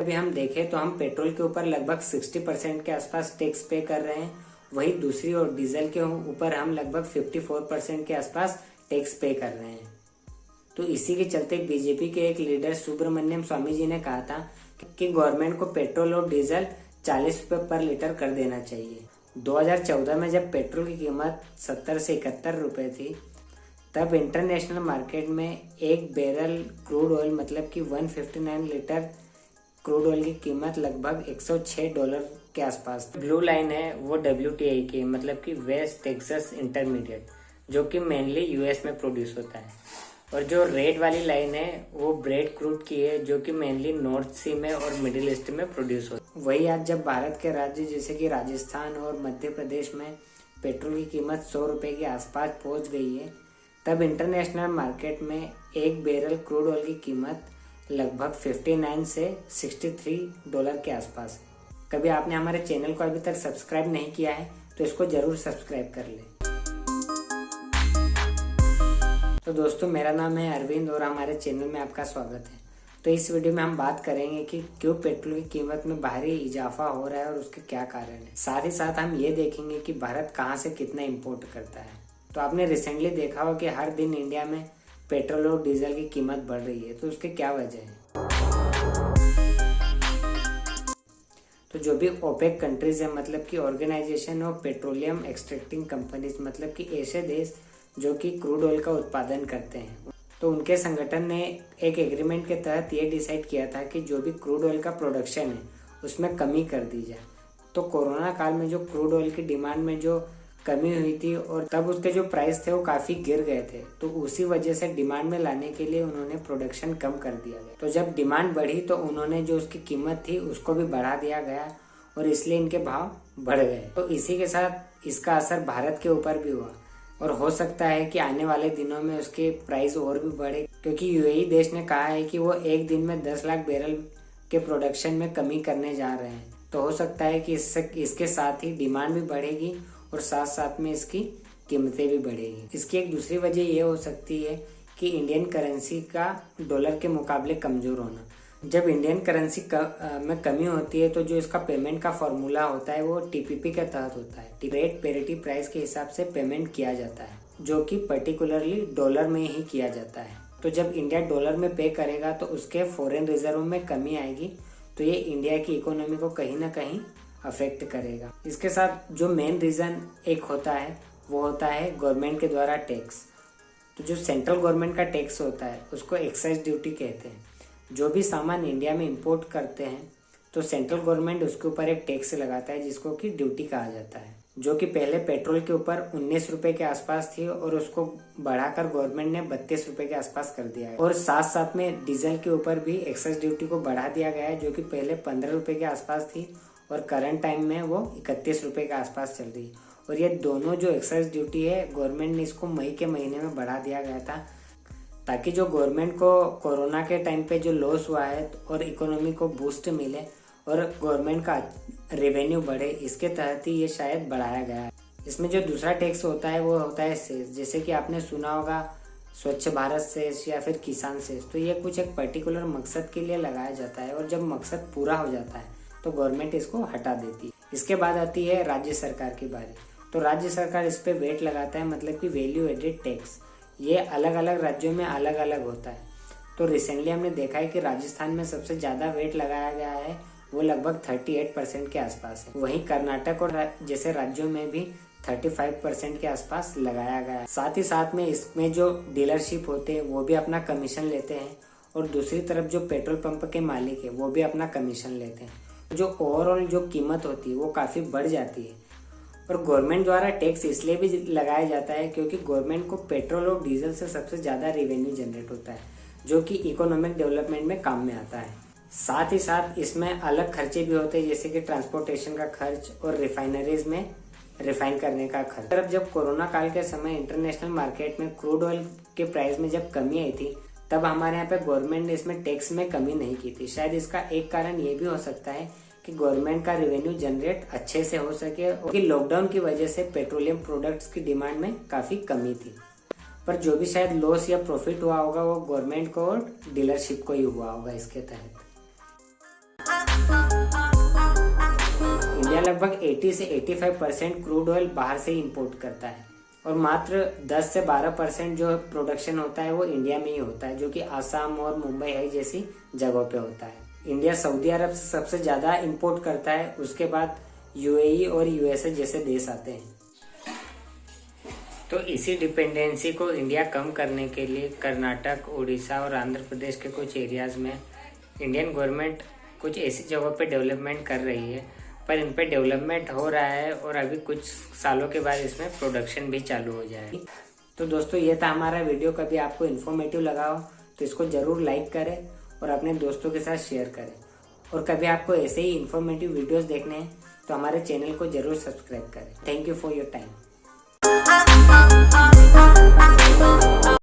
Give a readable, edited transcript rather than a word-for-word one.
अभी हम देखें तो हम पेट्रोल के ऊपर लगभग 60% के आसपास टैक्स पे कर रहे हैं, वही दूसरी और डीजल के ऊपर हम लगभग 54% के आसपास टैक्स पे कर रहे हैं। तो इसी के चलते बीजेपी के एक लीडर सुब्रमण्यम स्वामी जी ने कहा था कि गवर्नमेंट को पेट्रोल और डीजल 40 रुपये पर लीटर कर देना चाहिए। 2014 में जब पेट्रोल की कीमत 70 से 71 रुपये थी, तब इंटरनेशनल मार्केट में एक बैरल क्रूड ऑयल मतलब कि 159 लीटर क्रूड ऑयल की कीमत लगभग $106 के आसपास। ब्लू लाइन है वो WTI की, मतलब कि वेस्ट टेक्सास इंटरमीडिएट, जो कि मेनली यूएस में प्रोड्यूस होता है। और जो रेड वाली लाइन है वो ब्रेड क्रूड की है, जो कि मेनली नॉर्थ सी में और मिडिल ईस्ट में प्रोड्यूस होता है। वही आज जब भारत के राज्य जैसे कि राजस्थान और मध्य प्रदेश में पेट्रोल की कीमत 100 रुपये के आसपास पहुंच गई है, तब इंटरनेशनल मार्केट में एक बैरल क्रूड ऑयल की कीमत लगभग 59 से $63 के आसपास है। कभी आपने हमारे चैनल को अभी तक सब्सक्राइब नहीं किया है तो इसको जरूर सब्सक्राइब कर ले। तो दोस्तों, मेरा नाम है अरविंद और हमारे चैनल में आपका स्वागत है। तो इस वीडियो में हम बात करेंगे कि क्यों पेट्रोल की कीमत में भारी इजाफा हो रहा है और उसके क्या कारण है। साथ ही साथ हम ये देखेंगे कि भारत कहाँ से कितना इम्पोर्ट करता है। तो आपने रिसेंटली देखा हो कि हर दिन इंडिया में पेट्रोल और डीजल की कीमत बढ़ रही है, तो उसके क्या वजह है। तो जो भी ओपेक कंट्रीज है, मतलब कि organisation of petroleum extracting companies, मतलब कि ऐसे देश जो कि क्रूड ऑयल का उत्पादन करते हैं, तो उनके संगठन ने एक एग्रीमेंट के तहत ये डिसाइड किया था कि जो भी क्रूड ऑयल का प्रोडक्शन है उसमें कमी कर दी जाए। तो कोरोना काल में जो क्रूड ऑयल की डिमांड में जो कमी हुई थी और तब उसके जो प्राइस थे वो काफ़ी गिर गए थे, तो उसी वजह से डिमांड में लाने के लिए उन्होंने प्रोडक्शन कम कर दिया गया। तो जब डिमांड बढ़ी तो उन्होंने जो उसकी कीमत थी उसको भी बढ़ा दिया गया और इसलिए इनके भाव बढ़ गए। तो इसी के साथ इसका असर भारत के ऊपर भी हुआ और हो सकता है कि आने वाले दिनों में उसके प्राइस और भी बढ़े, क्योंकि यूएई देश ने कहा है कि वो एक दिन में 10 लाख बैरल के प्रोडक्शन में कमी करने जा रहे हैं। तो हो सकता है कि इसके साथ ही डिमांड भी बढ़ेगी और साथ साथ में इसकी कीमतें भी बढ़ेगी। इसकी एक दूसरी वजह ये हो सकती है कि इंडियन करेंसी का डॉलर के मुकाबले कमज़ोर होना। जब इंडियन करेंसी में कमी होती है तो जो इसका पेमेंट का फॉर्मूला होता है वो TPP के तहत होता है, रेट पेरिटी प्राइस के हिसाब से पेमेंट किया जाता है, जो कि पर्टिकुलरली डॉलर में ही किया जाता है। तो जब इंडिया डॉलर में पे करेगा तो उसके फॉरेन रिजर्व में कमी आएगी, तो ये इंडिया की इकोनॉमी को कहीं ना कहीं अफेक्ट करेगा। इसके साथ जो मेन रीज़न एक होता है वो होता है गवर्नमेंट के द्वारा टैक्स। तो जो सेंट्रल गवर्नमेंट का टैक्स होता है उसको एक्साइज ड्यूटी कहते हैं। जो भी सामान इंडिया में इंपोर्ट करते हैं तो सेंट्रल गवर्नमेंट उसके ऊपर एक टैक्स लगाता है जिसको कि ड्यूटी कहा जाता है, जो कि पहले पेट्रोल के ऊपर 19 रुपये के आसपास थी और उसको बढ़ाकर गवर्नमेंट ने 32 रुपये के आसपास कर दिया है। और साथ साथ में डीजल के ऊपर भी एक्साइज ड्यूटी को बढ़ा दिया गया है, जो कि पहले 15 रुपये के आसपास थी और करंट टाइम में वो 31 रुपये के आसपास चल रही है। और ये दोनों जो एक्साइज ड्यूटी है गवर्नमेंट ने इसको मई के महीने में बढ़ा दिया गया था, ताकि जो गवर्नमेंट को कोरोना के टाइम पे जो लॉस हुआ है और इकोनॉमी को बूस्ट मिले और गवर्नमेंट का रेवेन्यू बढ़े, इसके तहत ही ये शायद बढ़ाया गया है। इसमें जो दूसरा टैक्स होता है वो होता है सेस, जैसे कि आपने सुना होगा स्वच्छ भारत सेस या फिर किसान सेस। तो ये कुछ एक पर्टिकुलर मकसद के लिए लगाया जाता है और जब मकसद पूरा हो जाता है तो गवर्नमेंट इसको हटा देती है। इसके बाद आती है राज्य सरकार की बारी। तो राज्य सरकार इस पे वेट लगाता है, मतलब कि वैल्यू एडेड टैक्स। ये अलग अलग राज्यों में अलग अलग होता है। तो रिसेंटली हमने देखा है कि राजस्थान में सबसे ज़्यादा वेट लगाया गया है, वो लगभग 38% के आसपास है। वहीं कर्नाटक और जैसे राज्यों में भी 35% के आसपास लगाया गया है। साथ ही साथ में इसमें जो डीलरशिप होते हैं वो भी अपना कमीशन लेते हैं और दूसरी तरफ जो पेट्रोल पंप के मालिक है वो भी अपना कमीशन लेते हैं। जो ओवरऑल जो कीमत होती है वो काफ़ी बढ़ जाती है। और गवर्नमेंट द्वारा टैक्स इसलिए भी लगाया जाता है क्योंकि गवर्नमेंट को पेट्रोल और डीजल से सबसे ज़्यादा रेवेन्यू जनरेट होता है, जो कि इकोनॉमिक डेवलपमेंट में काम में आता है। साथ ही साथ इसमें अलग खर्चे भी होते हैं, जैसे कि ट्रांसपोर्टेशन का खर्च और रिफाइनरीज में रिफाइन करने का खर्च। तरफ जब कोरोना काल के समय इंटरनेशनल मार्केट में क्रूड ऑयल के प्राइस में जब कमी आई थी, तब हमारे यहाँ पे गवर्नमेंट ने इसमें टैक्स में कमी नहीं की थी। शायद इसका एक कारण ये भी हो सकता है कि गवर्नमेंट का रेवेन्यू जनरेट अच्छे से हो सके, क्योंकि लॉकडाउन की वजह से पेट्रोलियम प्रोडक्ट्स की डिमांड में काफ़ी कमी थी। पर जो भी शायद लॉस या प्रॉफिट हुआ होगा वो गवर्नमेंट को और डीलरशिप को ही हुआ होगा इसके तहत। लगभग 80 से 85% क्रूड ऑयल बाहर से इंपोर्ट करता है और मात्र 10 से 12% जो प्रोडक्शन होता है वो इंडिया में ही होता है, जो कि आसाम और मुंबई है जैसी जगहों पे होता है। इंडिया सऊदी अरब से सबसे ज़्यादा इंपोर्ट करता है, उसके बाद यूएई और यूएसए जैसे देश आते हैं। तो इसी डिपेंडेंसी को इंडिया कम करने के लिए कर्नाटक, उड़ीसा और आंध्र प्रदेश के कुछ एरियाज़ में इंडियन गवर्नमेंट कुछ ऐसी जगहों पे डेवलपमेंट कर रही है, पर इन पे डेवलपमेंट हो रहा है और अभी कुछ सालों के बाद इसमें प्रोडक्शन भी चालू हो जाएगी। तो दोस्तों ये था हमारा वीडियो। कभी आपको इन्फॉर्मेटिव लगा हो तो इसको ज़रूर लाइक करें और अपने दोस्तों के साथ शेयर करें। और कभी आपको ऐसे ही इन्फॉर्मेटिव वीडियोस देखने हैं तो हमारे चैनल को ज़रूर सब्सक्राइब करें। Thank you for your time.